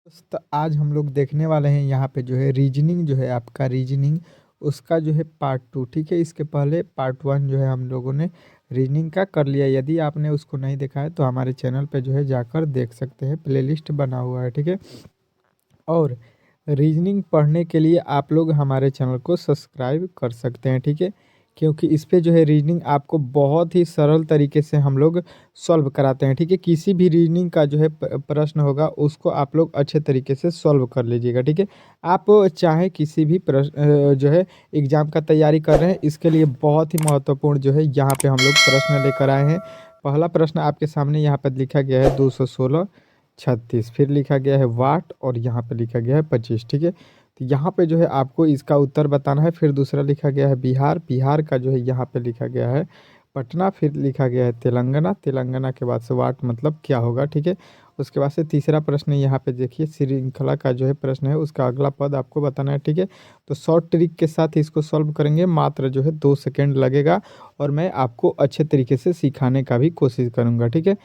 तो आज हम लोग देखने वाले हैं यहाँ पे जो है रीजनिंग जो है आपका रीजनिंग उसका जो है पार्ट टू। ठीक है, इसके पहले पार्ट वन जो है हम लोगों ने रीजनिंग का कर लिया। यदि आपने उसको नहीं देखा है तो हमारे चैनल पे जो है जाकर देख सकते हैं, प्लेलिस्ट बना हुआ है। ठीक है, और रीजनिंग पढ़ने के लिए आप लोग हमारे चैनल को सब्सक्राइब कर सकते हैं। ठीक है, क्योंकि इस पे जो है रीजनिंग आपको बहुत ही सरल तरीके से हम लोग सॉल्व कराते हैं। ठीक है, किसी भी रीजनिंग का जो है प्रश्न होगा उसको आप लोग अच्छे तरीके से सॉल्व कर लीजिएगा। ठीक है, आप चाहे किसी भी प्रश्न जो है एग्जाम का तैयारी कर रहे हैं, इसके लिए बहुत ही महत्वपूर्ण जो है यहाँ पे हम लोग प्रश्न लेकर आए हैं। पहला प्रश्न आपके सामने यहाँ पर लिखा गया है 216 36, फिर लिखा गया है वाट और यहाँ पे लिखा गया है 25। ठीक है, तो यहाँ पे जो है आपको इसका उत्तर बताना है। फिर दूसरा लिखा गया है बिहार, बिहार का जो है यहाँ पे लिखा गया है पटना, फिर लिखा गया है तेलंगाना, तेलंगाना के बाद से वाट मतलब क्या होगा। ठीक है, उसके बाद से तीसरा प्रश्न यहाँ पे देखिए श्रृंखला का जो है प्रश्न है, उसका अगला पद आपको बताना है। ठीक है, तो शॉर्ट ट्रिक के साथ इसको सॉल्व करेंगे, मात्र जो है 2 सेकेंड लगेगा और मैं आपको अच्छे तरीके से सिखाने का भी कोशिश करूँगा। ठीक है,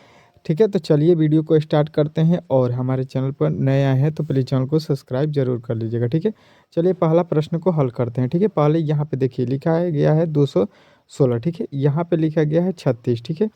ठीक है, तो चलिए वीडियो को स्टार्ट करते हैं। और हमारे चैनल पर नए आए हैं तो प्लीज़ चैनल को सब्सक्राइब जरूर कर लीजिएगा। ठीक है, चलिए पहला प्रश्न को हल करते हैं। ठीक है, पहले यहाँ पे देखिए लिखा है गया है 216। ठीक है, यहाँ पे लिखा गया है 36। ठीक है,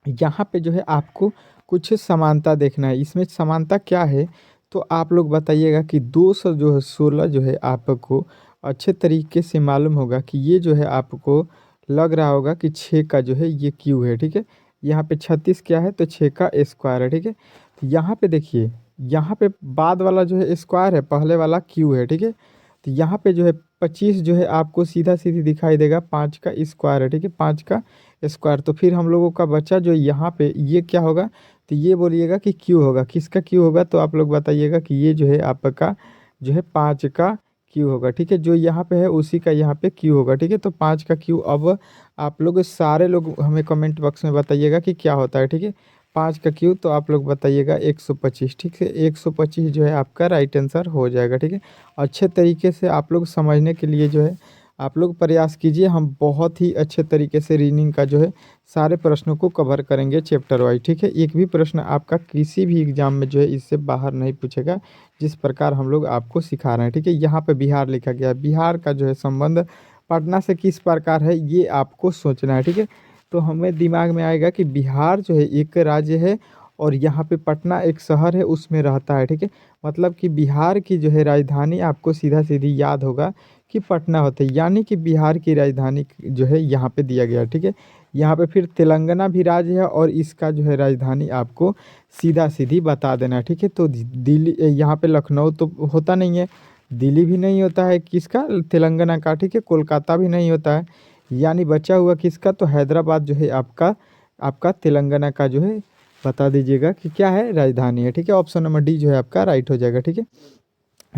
यहाँ पे जो है आपको कुछ समानता देखना है। इसमें समानता क्या है तो आप लोग बताइएगा कि 216 जो है आपको अच्छे तरीके से मालूम होगा कि ये जो है आपको लग रहा होगा कि 6 का जो है ये क्यू है। ठीक है, यहाँ पे 36 क्या है तो 6 का स्क्वायर है। ठीक है, तो यहाँ पे देखिए, यहाँ पे बाद वाला जो है स्क्वायर है, पहले वाला क्यू है। ठीक है, तो यहाँ पे जो है 25 जो है आपको सीधा सीधी दिखाई देगा 5 का स्क्वायर है। ठीक है, 5 का स्क्वायर, तो फिर हम लोगों का बच्चा जो यहाँ पे ये क्या होगा तो ये बोलिएगा कि क्यू होगा। किसका क्यू होगा तो आप लोग बताइएगा कि ये जो है आपका जो है 5 का क्यू होगा। ठीक है, जो यहाँ पे है उसी का यहाँ पे क्यू होगा। ठीक है, तो 5 का क्यू अब आप लोग सारे लोग हमें कमेंट बॉक्स में बताइएगा कि क्या होता है। ठीक है, 5 का क्यू तो आप लोग बताइएगा 125। ठीक है, 125 जो है आपका राइट आंसर हो जाएगा। ठीक है, अच्छे तरीके से आप लोग समझने के लिए जो है आप लोग प्रयास कीजिए। हम बहुत ही अच्छे तरीके से रीजनिंग का जो है सारे प्रश्नों को कवर करेंगे चैप्टर वाइज। ठीक है, एक भी प्रश्न आपका किसी भी एग्जाम में जो है इससे बाहर नहीं पूछेगा, जिस प्रकार हम लोग आपको सिखा रहे हैं। ठीक है, यहाँ पे बिहार लिखा गया है, बिहार का जो है संबंध पटना से किस प्रकार है ये आपको सोचना है। ठीक है, तो हमें दिमाग में आएगा कि बिहार जो है एक राज्य है और यहाँ पे पटना एक शहर है उसमें रहता है। ठीक है, मतलब कि बिहार की जो है राजधानी आपको सीधा सीधी याद होगा कि पटना होता है, यानी कि बिहार की राजधानी जो है यहाँ पे दिया गया है। ठीक है, यहाँ पे फिर तेलंगाना भी राज्य है और इसका जो है राजधानी आपको सीधा सीधी बता देना है। ठीक है, तो दिल्ली यहाँ पे लखनऊ तो होता नहीं है, दिल्ली भी नहीं होता है किसका तेलंगाना का। ठीक है, कोलकाता भी नहीं होता है, यानी बचा हुआ किसका तो हैदराबाद जो है आपका आपका तेलंगाना का जो है बता दीजिएगा कि क्या है राजधानी है। ठीक है, ऑप्शन नंबर डी जो है आपका राइट हो जाएगा। ठीक है,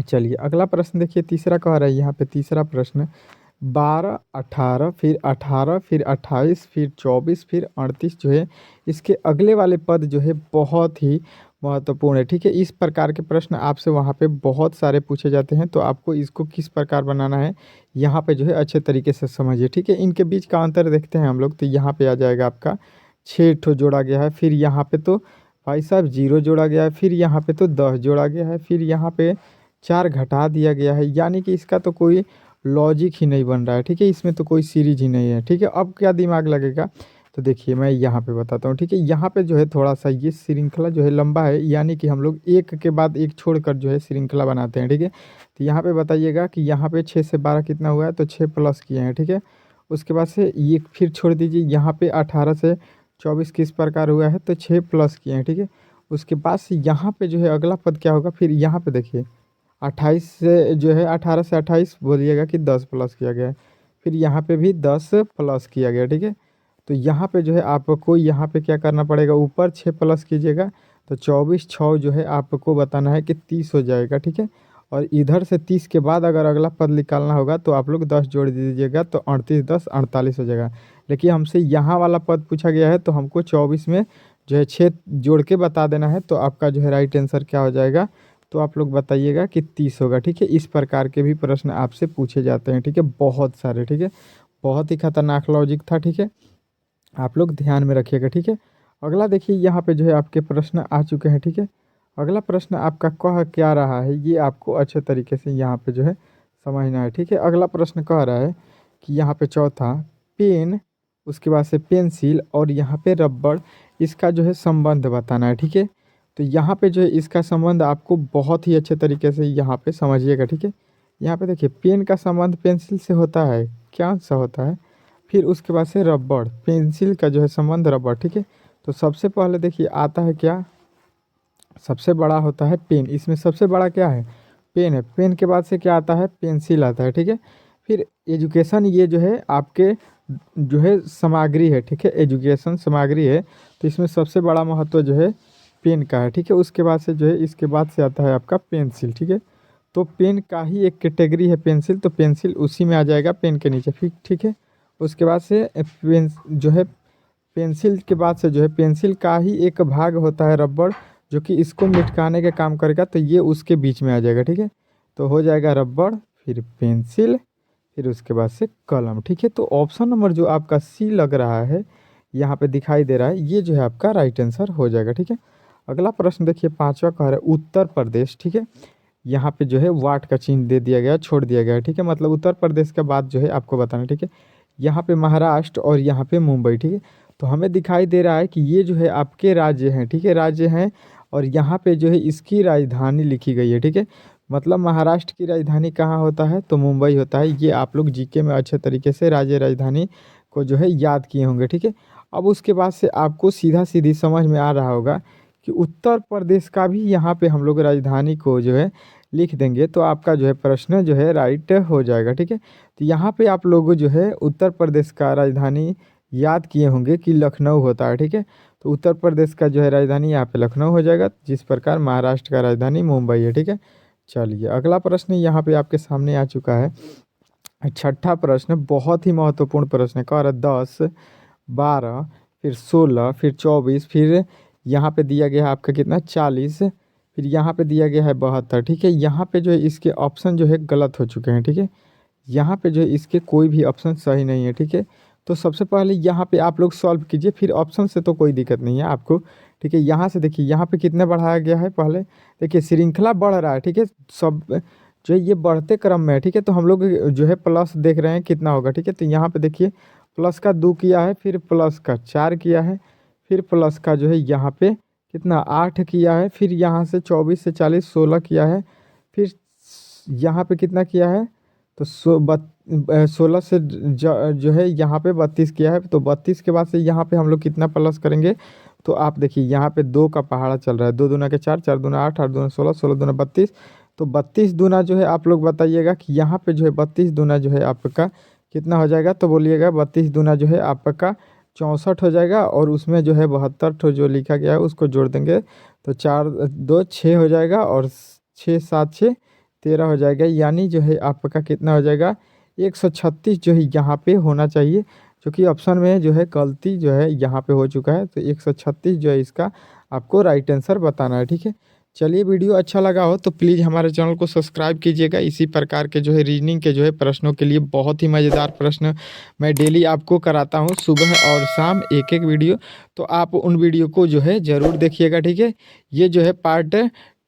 चलिए अगला प्रश्न देखिए, तीसरा कह रहा है यहाँ पे तीसरा प्रश्न 12 18 फिर 18 फिर 28 फिर 24 फिर 38 जो है इसके अगले वाले पद जो है बहुत ही महत्वपूर्ण है। ठीक है, इस प्रकार के प्रश्न आपसे वहाँ पे बहुत सारे पूछे जाते हैं, तो आपको इसको किस प्रकार बनाना है यहाँ पे जो है अच्छे तरीके से समझिए। ठीक है, इनके बीच का अंतर देखते हैं हम लोग, तो यहाँ पे आ जाएगा आपका 6 ठो जोड़ा गया है, फिर यहाँ पे तो भाई साहब 0 जोड़ा गया है, फिर यहाँ पे तो 10 जोड़ा गया है, फिर यहाँ पे 4 घटा दिया गया है, यानी कि इसका तो कोई लॉजिक ही नहीं बन रहा है। ठीक है, इसमें तो कोई सीरीज ही नहीं है। ठीक है, अब क्या दिमाग लगेगा तो देखिए मैं यहाँ पे बताता हूँ। ठीक है, यहाँ पे जो है थोड़ा सा ये श्रृंखला जो है लंबा है, यानी कि हम लोग एक के बाद एक छोड़कर जो है श्रृंखला बनाते हैं। ठीक है, तो यहाँ पे बताइएगा कि यहाँ पे 6 से 12 कितना हुआ है तो 6 प्लस किए हैं। ठीक है, उसके बाद से ये फिर छोड़ दीजिए, यहाँ पे 18 से 24 किस प्रकार हुआ है तो 6 प्लस किए हैं। ठीक है, उसके बाद से यहाँ पे जो है अगला पद क्या होगा, फिर यहाँ पे देखिए 28 से जो है 18 से 28 बोलिएगा कि 10 प्लस किया गया है, फिर यहाँ पे भी 10 प्लस किया गया। ठीक है, तो यहाँ पे जो है आपको यहाँ पे क्या करना पड़ेगा, ऊपर 6 प्लस कीजिएगा तो 24 6 जो है आपको बताना है कि 30 हो जाएगा। ठीक है, और इधर से 30 के बाद अगर अगला पद निकालना होगा तो आप लोग 10 जोड़ दीजिएगा तो 38 10 48 हो जाएगा। लेकिन हमसे यहाँ वाला पद पूछा गया है तो हमको 24 में जो है 6 जोड़ के बता देना है, तो आपका जो है राइट आंसर क्या हो जाएगा तो आप लोग बताइएगा कि 30 होगा। ठीक है, इस प्रकार के भी प्रश्न आपसे पूछे जाते हैं। ठीक है, बहुत सारे। ठीक है, बहुत ही खतरनाक लॉजिक था। ठीक है, आप लोग ध्यान में रखिएगा। ठीक है, अगला देखिए यहाँ पे जो है आपके प्रश्न आ चुके हैं। ठीक है, अगला प्रश्न आपका कह क्या रहा है ये आपको अच्छे तरीके से यहाँ पे जो है समझना है, ठीक है। अगला प्रश्न कह रहा है कि यहाँ पे चौथा पेन, उसके बाद से पेंसिल और यहाँ पे रबड़, इसका जो है संबंध बताना है, ठीक है। तो यहाँ पे जो है इसका संबंध आपको बहुत ही अच्छे तरीके से यहाँ पे समझिएगा, ठीक है। यहाँ पे देखिए पेन का संबंध पेंसिल से होता है, क्या सा होता है। फिर उसके बाद से रबड़, पेंसिल का जो है संबंध रबड़, ठीक है। तो सबसे पहले देखिए आता है क्या, सबसे बड़ा होता है पेन, इसमें सबसे बड़ा क्या है, पेन है। पेन के बाद से क्या आता है, पेंसिल आता है, ठीक है। फिर एजुकेशन, ये जो है आपके जो है सामग्री है, ठीक है, एजुकेशन सामग्री है। तो इसमें सबसे बड़ा महत्व जो है पेन का है, ठीक है। उसके बाद से जो है इसके बाद से आता है आपका पेंसिल, ठीक है। तो पेन का ही एक कैटेगरी है पेंसिल, तो पेंसिल उसी में आ जाएगा पेन के नीचे, फिर ठीक है। उसके बाद से पेन जो है पेंसिल के बाद से जो है पेंसिल का ही एक भाग होता है रबड़, जो कि इसको मिटकाने का काम करेगा, तो ये उसके बीच में आ जाएगा, ठीक है। तो हो जाएगा रबड़, फिर पेंसिल, फिर उसके बाद से कलम, ठीक है। तो ऑप्शन नंबर जो आपका सी लग रहा है यहाँ पे दिखाई दे रहा है, ये जो है आपका राइट आंसर हो जाएगा, ठीक है। अगला प्रश्न देखिए पांचवा कह रहा है उत्तर प्रदेश, ठीक है। यहाँ पे जो है वाट का चिन्ह दे दिया गया, छोड़ दिया गया है, ठीक है। मतलब उत्तर प्रदेश के बाद जो है आपको बताना, ठीक है। यहाँ पे महाराष्ट्र और यहाँ पे मुंबई, ठीक है। तो हमें दिखाई दे रहा है कि ये जो है आपके राज्य हैं, ठीक है, राज्य हैं। और यहाँ पे जो है इसकी राजधानी लिखी गई है, ठीक है। मतलब महाराष्ट्र की राजधानी कहाँ होता है, तो मुंबई होता है। ये आप लोग जीके में अच्छे तरीके से राज्य राजधानी को जो है याद किए होंगे, ठीक है। अब उसके बाद से आपको सीधा सीधी समझ में आ रहा होगा कि उत्तर प्रदेश का भी यहाँ पे हम लोग राजधानी को जो है लिख देंगे, तो आपका जो है प्रश्न जो है राइट हो जाएगा, ठीक है। तो यहाँ पे आप लोग जो है उत्तर प्रदेश का राजधानी याद किए होंगे कि लखनऊ होता है, ठीक है। तो उत्तर प्रदेश का जो है राजधानी यहाँ पे लखनऊ हो जाएगा, जिस प्रकार महाराष्ट्र का राजधानी मुंबई है, ठीक है। चलिए अगला प्रश्न यहाँ पे आपके सामने आ चुका है। छठा प्रश्न बहुत ही महत्वपूर्ण प्रश्न है, कह रहा है 10, 12, फिर 16, फिर 24, फिर यहाँ पे दिया गया है आपका कितना 40, फिर यहाँ पे दिया गया है 72, ठीक है। यहाँ पे जो है इसके ऑप्शन जो है गलत हो चुके हैं, ठीक है। यहाँ पे जो है इसके कोई भी ऑप्शन सही नहीं है, ठीक है। तो सबसे पहले यहाँ पे आप लोग सॉल्व कीजिए, फिर ऑप्शन से तो कोई दिक्कत नहीं है आपको, ठीक है। यहाँ से देखिए यहाँ पे कितना बढ़ाया गया है, पहले देखिए श्रृंखला बढ़ रहा है, ठीक है। सब जो है ये बढ़ते क्रम में है, ठीक है। तो हम लोग जो है प्लस देख रहे हैं कितना होगा, ठीक है। तो यहाँ पे देखिए प्लस का 2 किया है, फिर प्लस का 4 किया है, फिर प्लस का जो है यहाँ पे कितना 8 किया है, फिर यहाँ से 24 से 40 16 किया है, फिर यहाँ पे कितना किया है, तो 16 से जो है यहाँ पे 32 किया है। तो 32 के बाद से यहाँ पे हम लोग कितना प्लस करेंगे, तो आप देखिए यहाँ पे 2 का पहाड़ा चल रहा है, 2 दूना के 4, 4 दूना 8, 8 दूना 16, 16 दूना 32। तो 32 दूना जो है आप लोग बताइएगा कि यहाँ पे जो है 32 दूना जो है आपका कितना हो जाएगा, तो बोलिएगा 32 दूना जो है आपका 64 हो जाएगा, और उसमें जो है 72 ठो जो लिखा गया है उसको जोड़ देंगे, तो 4 2 6 हो जाएगा, और 6 7 6 13 हो जाएगा। यानी जो है आपका कितना हो जाएगा 136 जो है यहाँ पे होना चाहिए, जो कि ऑप्शन में जो है गलती जो है यहाँ पे हो चुका है। तो 136 जो है इसका आपको राइट आंसर बताना है, ठीक है। चलिए वीडियो अच्छा लगा हो तो प्लीज़ हमारे चैनल को सब्सक्राइब कीजिएगा। इसी प्रकार के जो है रीजनिंग के जो है प्रश्नों के लिए बहुत ही मज़ेदार प्रश्न मैं डेली आपको कराता हूँ, सुबह और शाम एक एक वीडियो। तो आप उन वीडियो को जो है ज़रूर देखिएगा, ठीक है। ये जो है पार्ट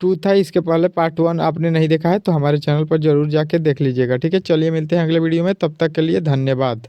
2 था, इसके पहले पार्ट 1 आपने नहीं देखा है तो हमारे चैनल पर ज़रूर जाके देख लीजिएगा, ठीक है। चलिए मिलते हैं अगले वीडियो में, तब तक के लिए धन्यवाद।